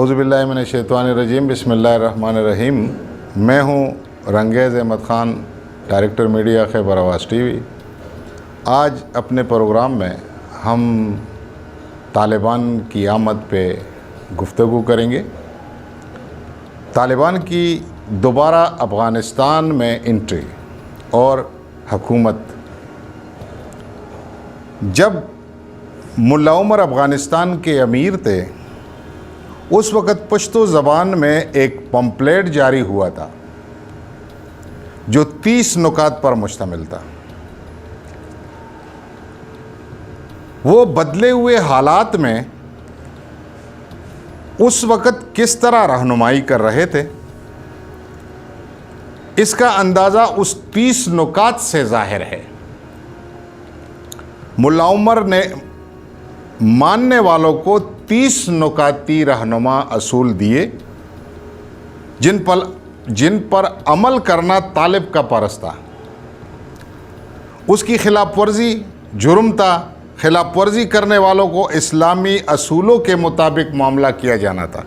اعوذ باللہ من الشیطان الرجیم، بسم اللہ الرحمن الرحیم۔ میں ہوں رنگیز احمد خان، ڈائریکٹر میڈیا خیبر آواز ٹی وی۔ آج اپنے پروگرام میں ہم طالبان کی آمد پہ گفتگو کریں گے۔ طالبان کی دوبارہ افغانستان میں انٹری اور حکومت۔ جب ملا عمر افغانستان کے امیر تھے، اس وقت پشتو زبان میں ایک پمپلیٹ جاری ہوا تھا جو 30 نکات پر مشتمل تھا۔ وہ بدلے ہوئے حالات میں اس وقت کس طرح رہنمائی کر رہے تھے، اس کا اندازہ اس 30 نکات سے ظاہر ہے۔ ملا عمر نے ماننے والوں کو 30 نکاتی رہنما اصول دیے جن پر عمل کرنا طالب کا فرض تھا۔ اس کی خلاف ورزی جرم تھا۔ خلاف ورزی کرنے والوں کو اسلامی اصولوں کے مطابق معاملہ کیا جانا تھا۔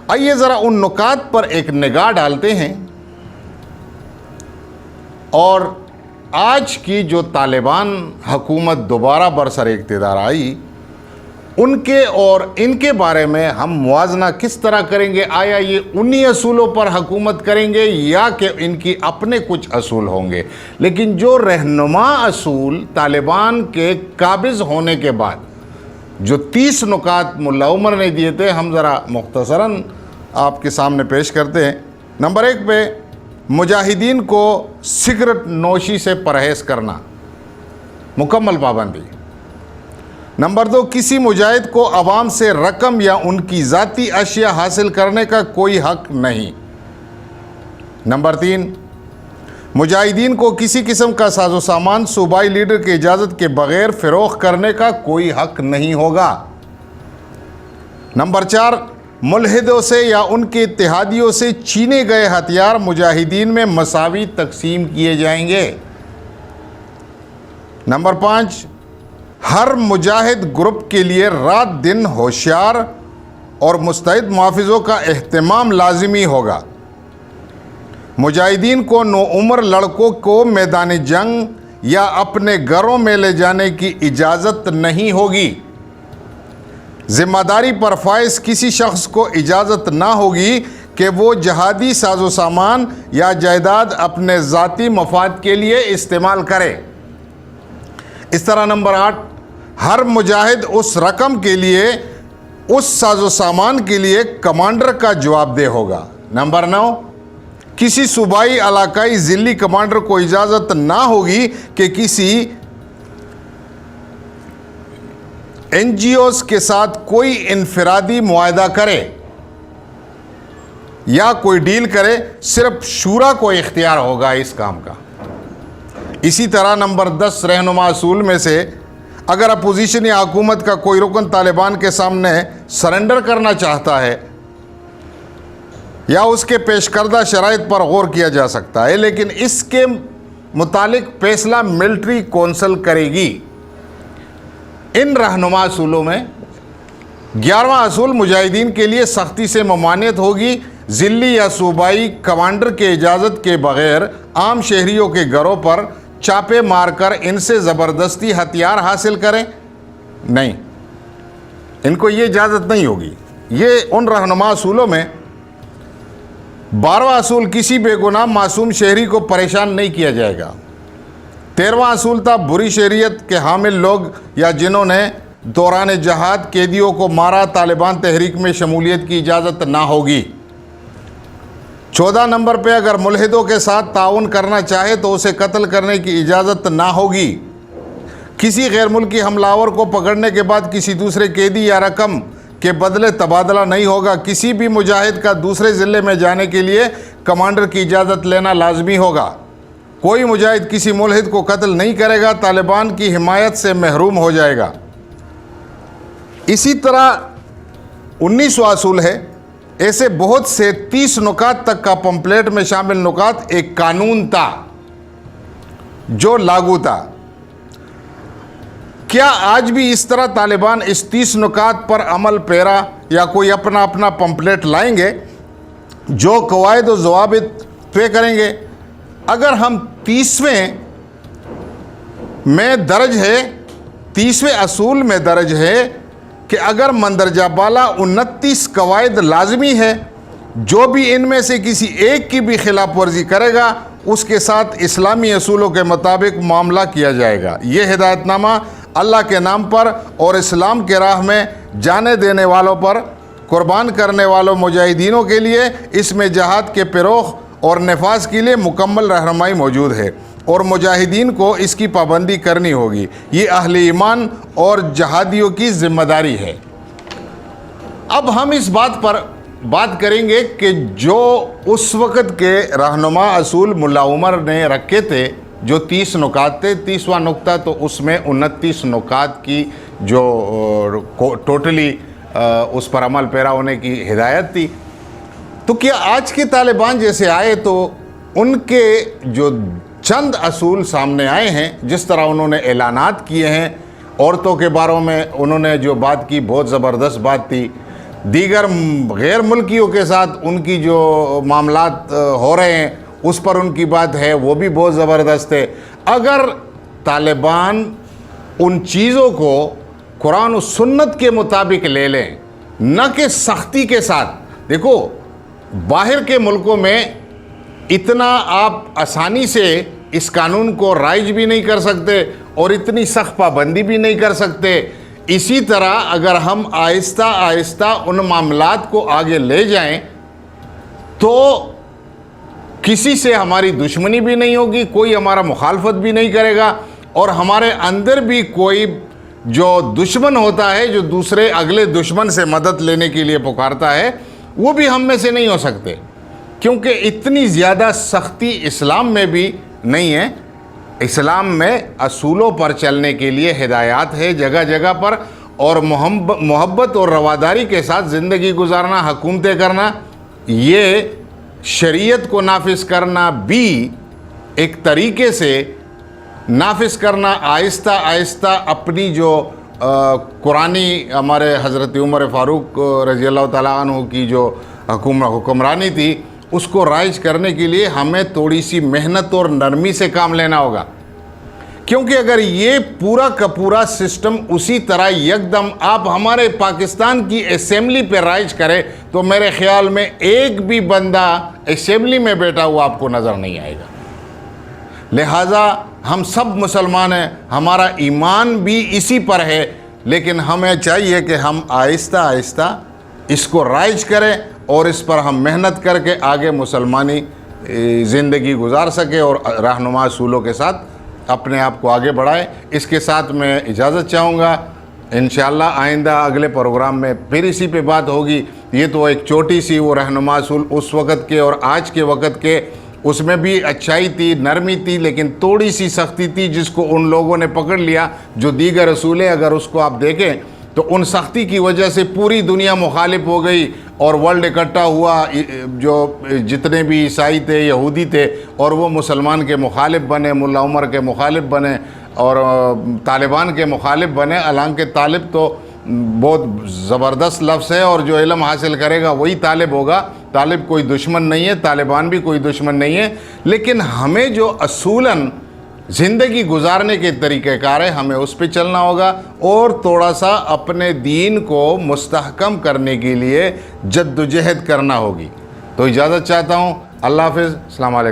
آئیے ذرا ان نکات پر ایک نگاہ ڈالتے ہیں اور آج کی جو طالبان حکومت دوبارہ برسر اقتدار آئی، ان کے اور ان کے بارے میں ہم موازنہ کس طرح کریں گے۔ آیا یہ انہی اصولوں پر حکومت کریں گے یا کہ ان کی اپنے کچھ اصول ہوں گے؟ لیکن جو رہنما اصول طالبان کے قابض ہونے کے بعد جو 30 نکات ملا عمر نے دیے تھے، ہم ذرا مختصراً آپ کے سامنے پیش کرتے ہیں۔ نمبر 1 پہ مجاہدین کو سگریٹ نوشی سے پرہیز کرنا، مکمل پابندی۔ نمبر 2، کسی مجاہد کو عوام سے رقم یا ان کی ذاتی اشیاء حاصل کرنے کا کوئی حق نہیں۔ نمبر 3، مجاہدین کو کسی قسم کا ساز و سامان صوبائی لیڈر کی اجازت کے بغیر فروخت کرنے کا کوئی حق نہیں ہوگا۔ نمبر 4، ملحدوں سے یا ان کے اتحادیوں سے چھینے گئے ہتھیار مجاہدین میں مساوی تقسیم کیے جائیں گے۔ نمبر 5، ہر مجاہد گروپ کے لیے رات دن ہوشیار اور مستعد محافظوں کا اہتمام لازمی ہوگا۔ مجاہدین کو نوعمر لڑکوں کو میدان جنگ یا اپنے گھروں میں لے جانے کی اجازت نہیں ہوگی۔ ذمہ داری پر فائز کسی شخص کو اجازت نہ ہوگی کہ وہ جہادی ساز و سامان یا جائیداد اپنے ذاتی مفاد کے لیے استعمال کرے۔ اس طرح نمبر 8، ہر مجاہد اس رقم کے لیے، اس ساز و سامان کے لیے کمانڈر کا جواب دہ ہوگا۔ نمبر 9، کسی صوبائی علاقائی ضلعی کمانڈر کو اجازت نہ ہوگی کہ کسی این جی اوز کے ساتھ کوئی انفرادی معاہدہ کرے یا کوئی ڈیل کرے، صرف شورا کو اختیار ہوگا اس کام کا۔ اسی طرح نمبر 10 رہنما اصول میں سے، اگر اپوزیشن یا حکومت کا کوئی رکن طالبان کے سامنے سرنڈر کرنا چاہتا ہے یا اس کے پیش کردہ شرائط پر غور کیا جا سکتا ہے، لیکن اس کے متعلق فیصلہ ملٹری کونسل کرے گی۔ ان رہنما اصولوں میں 11واں اصول، مجاہدین کے لیے سختی سے ممانعت ہوگی۔ ضلعی یا صوبائی کمانڈر کے اجازت کے بغیر عام شہریوں کے گھروں پر چھاپے مار کر ان سے زبردستی ہتھیار حاصل کریں نہیں، ان کو یہ اجازت نہیں ہوگی۔ یہ ان رہنما اصولوں میں 12واں اصول، کسی بے گناہ معصوم شہری کو پریشان نہیں کیا جائے گا۔ 13واں اصول تھا، بری شریعت کے حامل لوگ یا جنہوں نے دوران جہاد قیدیوں کو مارا، طالبان تحریک میں شمولیت کی اجازت نہ ہوگی۔ 14 نمبر پہ، اگر ملحدوں کے ساتھ تعاون کرنا چاہے تو اسے قتل کرنے کی اجازت نہ ہوگی۔ کسی غیر ملکی حملہ آور کو پکڑنے کے بعد کسی دوسرے قیدی یا رقم کے بدلے تبادلہ نہیں ہوگا۔ کسی بھی مجاہد کا دوسرے ضلع میں جانے کے لیے کمانڈر کی اجازت لینا لازمی ہوگا۔ کوئی مجاہد کسی ملحد کو قتل نہیں کرے گا، طالبان کی حمایت سے محروم ہو جائے گا۔ اسی طرح 19واں اصول ہے، ایسے بہت سے 30 نکات تک کا پمپلیٹ میں شامل نکات ایک قانون تھا جو لاگو تھا کیا آج بھی اس طرح طالبان اس 30 نکات پر عمل پیرا یا کوئی اپنا پمپلیٹ لائیں گے جو قواعد و ضوابط طے کریں گے؟ اگر ہم 30ویں میں درج ہے، 30ویں اصول میں درج ہے کہ اگر مندرجہ بالا 29 قواعد لازمی ہے، جو بھی ان میں سے کسی ایک کی بھی خلاف ورزی کرے گا اس کے ساتھ اسلامی اصولوں کے مطابق معاملہ کیا جائے گا۔ یہ ہدایت نامہ اللہ کے نام پر اور اسلام کے راہ میں جانے دینے والوں پر، قربان کرنے والوں مجاہدینوں کے لیے اس میں جہاد کے فروغ اور نفاذ کے لیے مکمل رہنمائی موجود ہے، اور مجاہدین کو اس کی پابندی کرنی ہوگی۔ یہ اہل ایمان اور جہادیوں کی ذمہ داری ہے۔ اب ہم اس بات پر بات کریں گے کہ جو اس وقت کے رہنما اصول ملا عمر نے رکھے تھے، جو 30 نکات تھے، 30واں نکتہ تو اس میں 29 نکات کی جو ٹوٹلی اس پر عمل پیرا ہونے کی ہدایت تھی، تو کیا آج کے طالبان جیسے آئے تو ان کے جو چند اصول سامنے آئے ہیں، جس طرح انہوں نے اعلانات کیے ہیں، عورتوں کے بارے میں انہوں نے جو بات کی بہت زبردست بات تھی، دیگر غیر ملکیوں کے ساتھ ان کی جو معاملات ہو رہے ہیں اس پر ان کی بات ہے، وہ بھی بہت زبردست ہے۔ اگر طالبان ان چیزوں کو قرآن و سنت کے مطابق لے لیں، نہ کہ سختی کے ساتھ، دیکھو باہر کے ملکوں میں اتنا آپ آسانی سے اس قانون کو رائج بھی نہیں کر سکتے اور اتنی سخت پابندی بھی نہیں کر سکتے۔ اسی طرح اگر ہم آہستہ آہستہ ان معاملات کو آگے لے جائیں تو کسی سے ہماری دشمنی بھی نہیں ہوگی، کوئی ہمارا مخالفت بھی نہیں کرے گا، اور ہمارے اندر بھی کوئی جو دشمن ہوتا ہے، جو دوسرے اگلے دشمن سے مدد لینے کے لیے پکارتا ہے، وہ بھی ہم میں سے نہیں ہو سکتے، کیونکہ اتنی زیادہ سختی اسلام میں بھی نہیں ہے۔ اسلام میں اصولوں پر چلنے کے لیے ہدایات ہے جگہ جگہ پر، اور محبت اور رواداری کے ساتھ زندگی گزارنا، حکومتیں کرنا، یہ شریعت کو نافذ کرنا بھی ایک طریقے سے نافذ کرنا، آہستہ آہستہ اپنی جو قرآنی ہمارے حضرت عمر فاروق رضی اللہ تعالیٰ عنہ کی جو حکمرانی تھی، اس کو رائج کرنے کے لیے ہمیں تھوڑی سی محنت اور نرمی سے کام لینا ہوگا، کیونکہ اگر یہ پورا کا پورا سسٹم اسی طرح یکدم آپ ہمارے پاکستان کی اسمبلی پہ رائج کرے تو میرے خیال میں ایک بھی بندہ اسمبلی میں بیٹھا ہوا آپ کو نظر نہیں آئے گا۔ لہٰذا ہم سب مسلمان ہیں، ہمارا ایمان بھی اسی پر ہے، لیکن ہمیں چاہیے کہ ہم آہستہ آہستہ اس کو رائج کریں اور اس پر ہم محنت کر کے آگے مسلمانی زندگی گزار سکیں اور رہنما اصولوں کے ساتھ اپنے آپ کو آگے بڑھائیں۔ اس کے ساتھ میں اجازت چاہوں گا، انشاءاللہ آئندہ اگلے پروگرام میں پھر اسی پہ بات ہوگی۔ یہ تو ایک چھوٹی سی وہ رہنما اصول اس وقت کے اور آج کے وقت کے، اس میں بھی اچھائی تھی، نرمی تھی، لیکن تھوڑی سی سختی تھی جس کو ان لوگوں نے پکڑ لیا۔ جو دیگر اصولیں اگر اس کو آپ دیکھیں تو ان سختی کی وجہ سے پوری دنیا مخالف ہو گئی اور ورلڈ اکٹھا ہوا، جو جتنے بھی عیسائی تھے، یہودی تھے، اور وہ مسلمان کے مخالف بنے، ملا عمر کے مخالف بنے اور طالبان کے مخالف بنے۔ حالانکہ طالب تو بہت زبردست لفظ ہے، اور جو علم حاصل کرے گا وہی طالب ہوگا۔ طالب کوئی دشمن نہیں ہے، طالبان بھی کوئی دشمن نہیں ہے، لیکن ہمیں جو اصولاً زندگی گزارنے کے طریقہ کار ہے ہمیں اس پہ چلنا ہوگا، اور تھوڑا سا اپنے دین کو مستحکم کرنے کے لیے جد و جہد کرنا ہوگی۔ تو اجازت چاہتا ہوں، اللہ حافظ، السلام علیکم۔